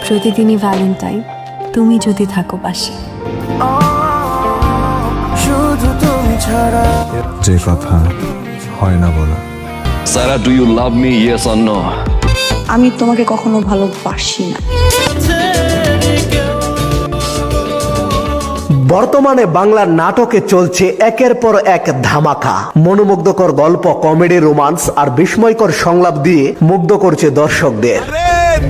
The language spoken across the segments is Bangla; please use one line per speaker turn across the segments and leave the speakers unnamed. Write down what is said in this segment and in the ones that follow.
প্রতিদিনই ভ্যালেন্টাইন, তুমি যদি থাকো পাশে।
শুধু তুমি ছাড়া
যে কথা হয় না বলা।
Sarah, do you love me? Yes or no?
আমি তোমাকে কখনো ভালোবাসি না।
বর্তমানে বাংলার নাটকে চলছে একের পর এক ধামাকা। মনোমুগ্ধকর গল্প, কমেডি, রোমান্স আর বিস্ময়কর সংলাপ দিয়ে মুগ্ধ করছে দর্শকদের।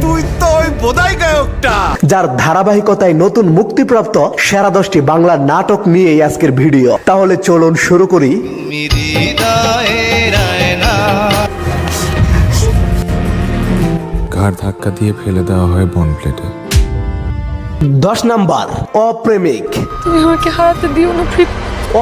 তুই তো ওই বোধাই গায়কটা
যার ধারাবাহিকতায় নতুন মুক্তিপ্রাপ্ত সেরা 10টি বাংলা নাটক নিয়ে আজকের ভিডিও। তাহলে চলুন শুরু করি।
ঘাড় ধাক্কা দিয়ে ফেলে দেওয়া হয় বন প্লেটে।
10 নাম্বার, অপ্রেমিক।
তুমি আমাকে হারাতে দিও না।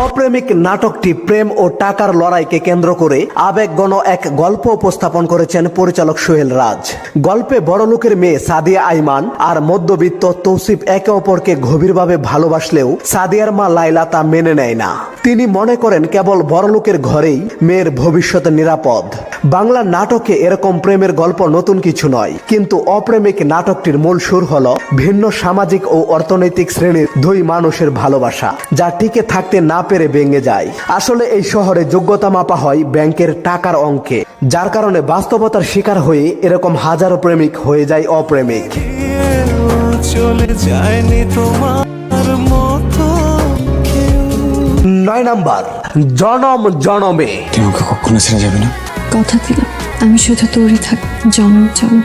অপ্রেমিক নাটকটি প্রেম ও টাকার লড়াইকে কেন্দ্র করে আবেগঘন এক গল্প উপস্থাপন করেছেন পরিচালক সোহেল রাজ। গল্পে বড়লোকের মেয়ে সাদিয়া আইমান আর মধ্যবিত্ত তৌসিফ একে অপরকে গভীরভাবে ভালোবাসলেও সাদিয়ার মা লাইলা তা মেনে নেয় না। তিনি মনে করেন কেবল বড়লোকের ঘরেই মেয়ের ভবিষ্যৎ নিরাপদ। বাংলা নাটকে এরকম প্রেমের গল্প নতুন কিছু নয়, কিন্তু অপ্রেমিক নাটকটির মূল সুর হলো ভিন্ন সামাজিক ও অর্থনৈতিক শ্রেণীর দুই মানুষের ভালোবাসা, যা টিকে থাকতে না পেরে ভেঙে যায়। আসলে এই শহরে যোগ্যতা মাপা হয় ব্যাংকের টাকার অঙ্কে, যার কারণে বাস্তবতার শিকার হয়ে এরকম হাজারো প্রেমিক হয়ে যায় অপ্রেমিক।
চলে যায়নি তোমার মতো
9 নাম্বার, জনম জনমে।
তুই আমাকে কখনো ছেড়ে যাবে না।
কথা দিলাম আমি শুধু তোরই থাক, জনম জনম।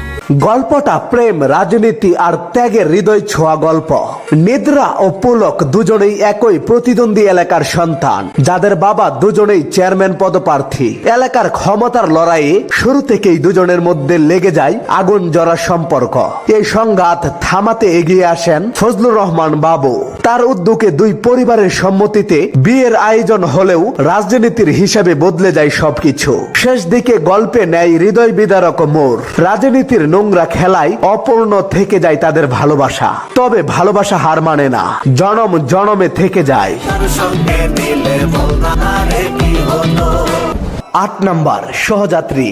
গল্পটা প্রেম, রাজনীতি আর ত্যাগের হৃদয় ছোঁয়া গল্প। নিদ্রা ও পুলক দুজনেই একই প্রতিদ্বন্দ্বী এলাকার সন্তান, যাদের বাবা দুজনেই চেয়ারম্যান পদপ্রার্থী। এলাকার ক্ষমতার লড়াইয়ে শুরু থেকেই দুজনের মধ্যে লেগে যায় আগুন জ্বলা সম্পর্ক। এই সংঘাত থামাতে এগিয়ে আসেন ফজলুর রহমান বাবু। তার উদ্যোগে দুই পরিবারের সম্মতিতে বিয়ের আয়োজন হলেও রাজনীতির হিসাবে বদলে যায় সবকিছু। শেষ দিকে গল্পে নেয় হৃদয় বিদারক মোড়। রাজনীতির নোংরা খেলায় অপূর্ণ থেকে যায় তাদের ভালোবাসা, তবে ভালোবাসা হার মানে না, জনম জনমে থেকে যায়। 8 নাম্বার, সহযাত্রী।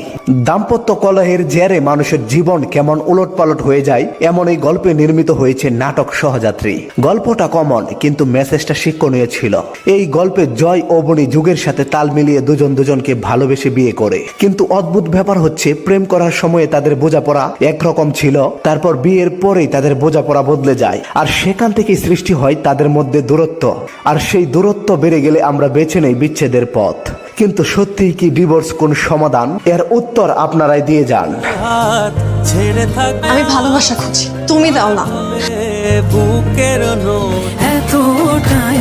দাম্পত্য কলহের জেরে মানুষের জীবন কেমন উলটপালট হয়ে যায়, এমন এই গল্পে নির্মিত হয়েছে নাটক সহযাত্রী। গল্পটা কমন, কিন্তু মেসেজটা শিক্ষণীয় ছিল। এই গল্পে জয় ও বনি যুগের সাথে তাল মিলিয়ে দুজন দুজনকে ভালোবেসে বিয়ে করে, কিন্তু অদ্ভুত ব্যাপার হচ্ছে প্রেম করার সময়ে তাদের বোঝাপড়া একরকম ছিল, তারপর বিয়ের পরেই তাদের বোঝাপড়া বদলে যায়, আর সেখান থেকেই সৃষ্টি হয় তাদের মধ্যে দূরত্ব। আর সেই দূরত্ব বেড়ে গেলে আমরা বেছে নেই বিচ্ছেদের পথ। কিন্তু সত্যিই কি ডিভোর্স কোন সমাধান? এর উত্তর আপনারাই দিয়ে যান।
ছেড়ে থাকবে
আমি ভালোবাসা খুঁজি, তুমি দাও না।
বুকের এতটাই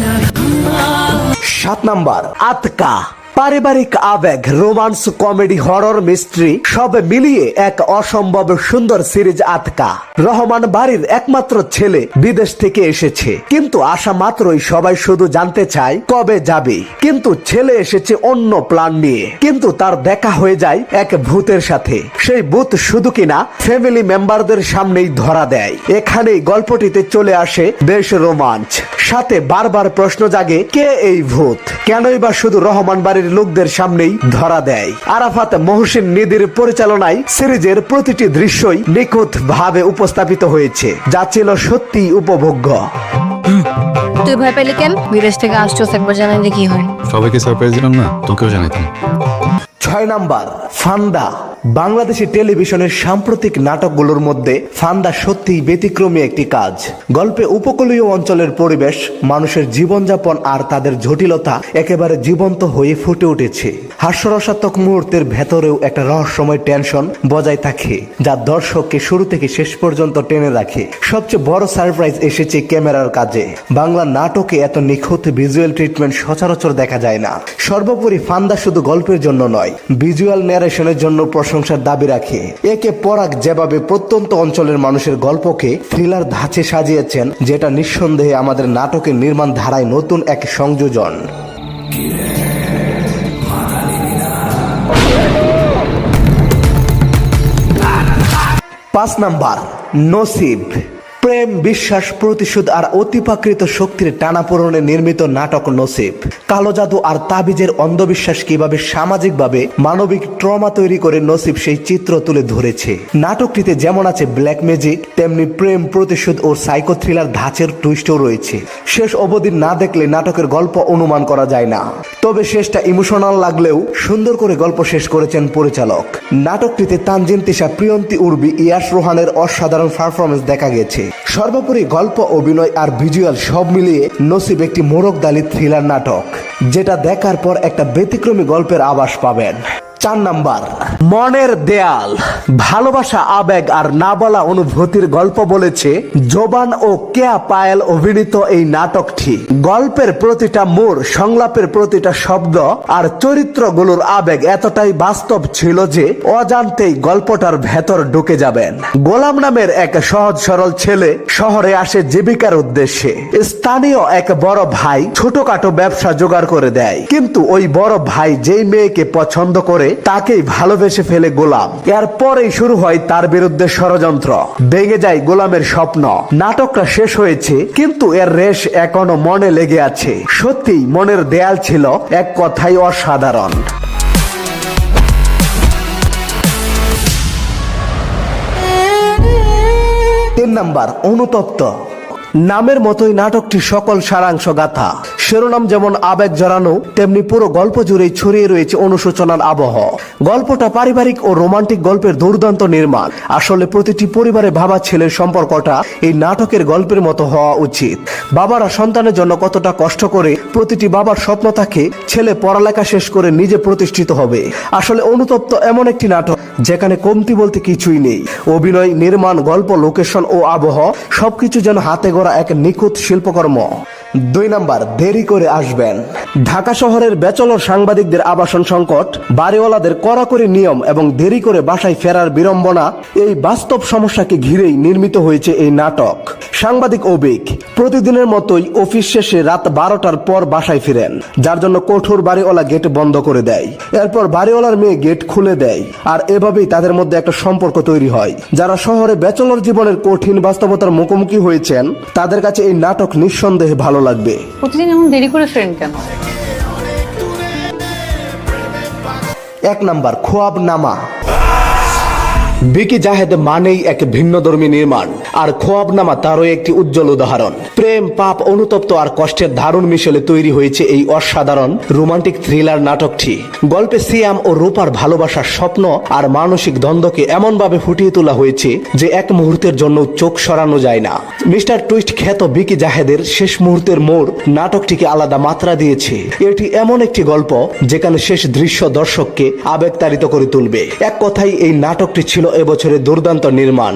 7 নাম্বার, আতকা। পারিবারিক আবেগ, রোমান্স, কমেডি, হরর, মিস্ট্রি সব মিলিয়ে এক অসম্ভব সুন্দর সিরিজ আতকা। রহমান বাড়ির একমাত্র ছেলে বিদেশ থেকে এসেছে, কিন্তু আসা মাত্রই সবাই শুধু জানতে চায় কবে যাবে। কিন্তু ছেলে এসেছে অন্য প্ল্যান নিয়ে, কিন্তু তার দেখা হয়ে যায় এক ভূতের সাথে। সেই ভূত শুধু কিনা ফ্যামিলি মেম্বারদের সামনেই ধরা দেয়। এখানেই গল্পটিতে চলে আসে বেশ রোমাঞ্চ, সাথে বারবার প্রশ্ন জাগে কে এই ভূত, কেনই বা শুধু রহমান বাড়ির লোকদের সামনেই ধরা দেয়। আরাফাত মহসিন নিধির পরিচালনায় সিরিজের প্রতিটি দৃশ্যই নিখুঁত ভাবে উপস্থাপিত হয়েছে, যা ছিল সত্যি উপভোগ্য।
তুই ভয় পেলি কেন? বিদেশ থেকে আসছো, একবার জানাইলে কি হয়?
সবাইকে সারপ্রাইজ দিলাম না, তোকেও জানাইতাম।
6 নাম্বার, ফান্দা। বাংলাদেশি টেলিভিশনের সাম্প্রতিক নাটকগুলোর মধ্যে ফান্দা সত্যিই ব্যতিক্রমী একটি কাজ। গল্পে উপকূলীয় অঞ্চলের পরিবেশ, মানুষের জীবনযাপন আর তাদের জটিলতা একেবারে জীবন্ত হয়ে ফুটে উঠেছে। হাস্যরসাত্মক মুহূর্তের ভেতরেও একটা রহস্যময় টেনশন বজায় থাকে, যা দর্শককে শুরু থেকে শেষ পর্যন্ত টেনে রাখে। সবচেয়ে বড় সারপ্রাইজ এসেছে ক্যামেরার কাজে। বাংলা নাটকে এত নিখুঁত ভিজুয়াল ট্রিটমেন্ট সচরাচর দেখা যায় না। সর্বোপরি ফান্দা শুধু গল্পের জন্য নয়, ভিজুয়াল ন্যারেশনের জন্য প্রশংসার দাবি রাখে। একে পরাগ যেভাবে প্রত্যন্ত অঞ্চলের মানুষের গল্পকে থ্রিলার ধাঁচে সাজিয়েছেন, যেটা নিঃসন্দেহে আমাদের নাটকের নির্মাণ ধারায় নতুন এক সংযোজন। 5 নাম্বার, নসিব। প্রেম, বিশ্বাস, প্রতিশোধ আর অতিপ্রাকৃত শক্তির টানাপোড়েনে নির্মিত নাটক নসিব। কালো জাদু আর তাবিজের অন্ধবিশ্বাস কিভাবে সামাজিকভাবে মানবিক ট্রমা তৈরি করে নসিব সেই চিত্র তুলে ধরেছে। নাটকটিতে যেমন আছে ব্ল্যাক ম্যাজিক, তেমনি প্রেম, প্রতিশোধ ও সাইকো থ্রিলার ধাঁচের টুইস্টও রয়েছে। শেষ অবধি না দেখলে নাটকের গল্প অনুমান করা যায় না। তবে শেষটা ইমোশনাল লাগলেও সুন্দর করে গল্প শেষ করেছেন পরিচালক। নাটকটিতে তানজিন তিশা, প্রিয়ন্তী উর্বি, ইয়াশ রোহানের অসাধারণ পারফরমেন্স দেখা গেছে। সর্বোপরি গল্প, অভিনয় আর ভিজুয়াল সব মিলিয়ে নসিব একটি মোরগদালি থ্রিলার নাটক, যেটা দেখার পর একটা ব্যতিক্রমী গল্পের আভাস পাবেন। 4 নাম্বার, মনের দেয়াল। ভালোবাসা, আবেগ আর না বলা অনুভূতির গল্প বলেছে জোবান ও কেয়া পায়েল অভিনীত এই নাটকটি। গল্পের প্রতিটা মোড়, সংলাপের প্রতিটা শব্দ আর চরিত্রগুলোর আবেগ এতটাই বাস্তব ছিল যে অজান্তেই গল্পটার ভেতর ঢুকে যাবেন। গোলাম নামের এক সহজ সরল ছেলে শহরে আসে জীবিকার উদ্দেশ্যে। স্থানীয় এক বড় ভাই ছোটখাটো ব্যবসা জোগাড় করে দেয়, কিন্তু ওই বড় ভাই যেই মেয়েকে পছন্দ করে তাকেই ভালোবেসে ফেলে গোলাম। এরপরেই শুরু হয় তার বিরুদ্ধে ষড়যন্ত্র। ভেঙে যায় গোলামের স্বপ্ন। নাটকটা শেষ হয়েছে, কিন্তু এর রেশ এখনো মনে লেগে আছে। সত্যি মনের দেয়াল ছিল এক কথাই অসাধারণ। 3 নাম্বার, অনুতপ্ত। নামের মতোই নাটকটি সকল সারাংশ গাথা। শিরোনাম যেমন আবেগ জড়ানো, তেমনি পুরো গল্প জুড়েই ছড়িয়ে রয়েছে অনুশোচনার আবহ। গল্পটা পারিবারিক ও রোমান্টিক গল্পের দুর্দান্ত নির্মাণ। আসলে প্রতিটি পরিবারে বাবা ছেলের সম্পর্কটা এই নাটকের গল্পের মতো হওয়া উচিত। বাবারা সন্তানের জন্য কতটা কষ্ট করে, প্রতিটি বাবার স্বপ্ন থাকে ছেলে পড়ালেখা শেষ করে নিজে প্রতিষ্ঠিত হবে। আসলে অনুতপ্ত এমন একটি নাটক যেখানে কমতি বলতে কিছুই নেই। অভিনয়, নির্মাণ, গল্প, লোকেশন ও আবহ সবকিছু যেন হাতে গড়া এক নিখুঁত শিল্পকর্ম। 2 নাম্বার, দেরি করে আসবেন। ঢাকা শহরের ব্যাচলর সাংবাদিকদের আবাসন সংকট, বাড়িওয়ালাদের কড়াকড়ি নিয়ম এবং দেরি করে বাসায় ফেরার বিড়ম্বনা, এই বাস্তব সমস্যাকে ঘিরেই নির্মিত হয়েছে এই নাটক। সাংবাদিক অবিক প্রতিদিনের মতোই অফিস শেষে রাত 12টার পর বাসায় ফিরেন, যার জন্য কঠোর বাড়িওয়ালা গেট বন্ধ করে দেয়। এরপর বাড়িওয়ালার মেয়ে গেট খুলে দেয়, আর এভাবেই তাদের মধ্যে একটা সম্পর্ক তৈরি হয়। যারা শহরে ব্যাচলর জীবনের কঠিন বাস্তবতার মুখোমুখি হয়েছেন তাদের কাছে এই নাটক নিঃসন্দেহে ভালো লাগবে।
প্রতিদিন এমন দেরি করে ফেরেন কেন?
1 নাম্বার, খোয়াবনামা। বিকি জাহেদ মানেই এক ভিন্নধর্মী নির্মাণ, আর খোয়াবনামা তারও একটি উজ্জ্বল উদাহরণ। প্রেম, পাপ, অনুতপ্ত আর কষ্টের দারুণ মিশেলে তৈরি হয়েছে এই অসাধারণ রোমান্টিক থ্রিলার নাটকটি। গল্পে সিয়াম ও রূপার ভালোবাসার স্বপ্ন আর মানসিক দ্বন্দ্বকে এমনভাবে ফুটিয়ে তোলা হয়েছে যে এক মুহূর্তের জন্য চোখ সরানো যায় না। মিস্টার টুইস্ট খ্যাত বিকি জাহেদের শেষ মুহূর্তের মোড় নাটকটিকে আলাদা মাত্রা দিয়েছে। এটি এমন একটি গল্প যেখানে শেষ দৃশ্য দর্শককে আবেগতাড়িত করে তুলবে। এক কথায় এই নাটকটি ছিল এবছরের দুর্দান্ত নির্মাণ।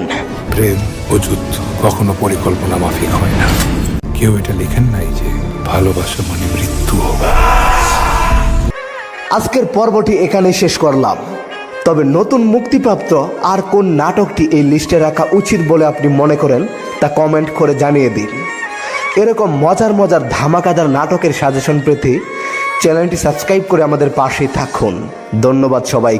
প্রেম ও যুদ্ধ কখনো পরিকল্পনা মাফিক হয় না। কেউ এটা লিখেন নাই যে ভালোবাসা মানে মৃত্যু হবে।
আজকের পর্বটি এখানেই শেষ করলাম। তবে নতুন মুক্তিপ্রাপ্ত আর কোন নাটকটি এই লিস্টে রাখা উচিত বলে আপনি মনে করেন তা কমেন্ট করে জানিয়ে দিন। এরকম মজার মজার ধামাকাদার নাটকের সাজেশন পেতে চ্যানেলটি সাবস্ক্রাইব করে আমাদের পাশেই থাকুন। ধন্যবাদ সবাই।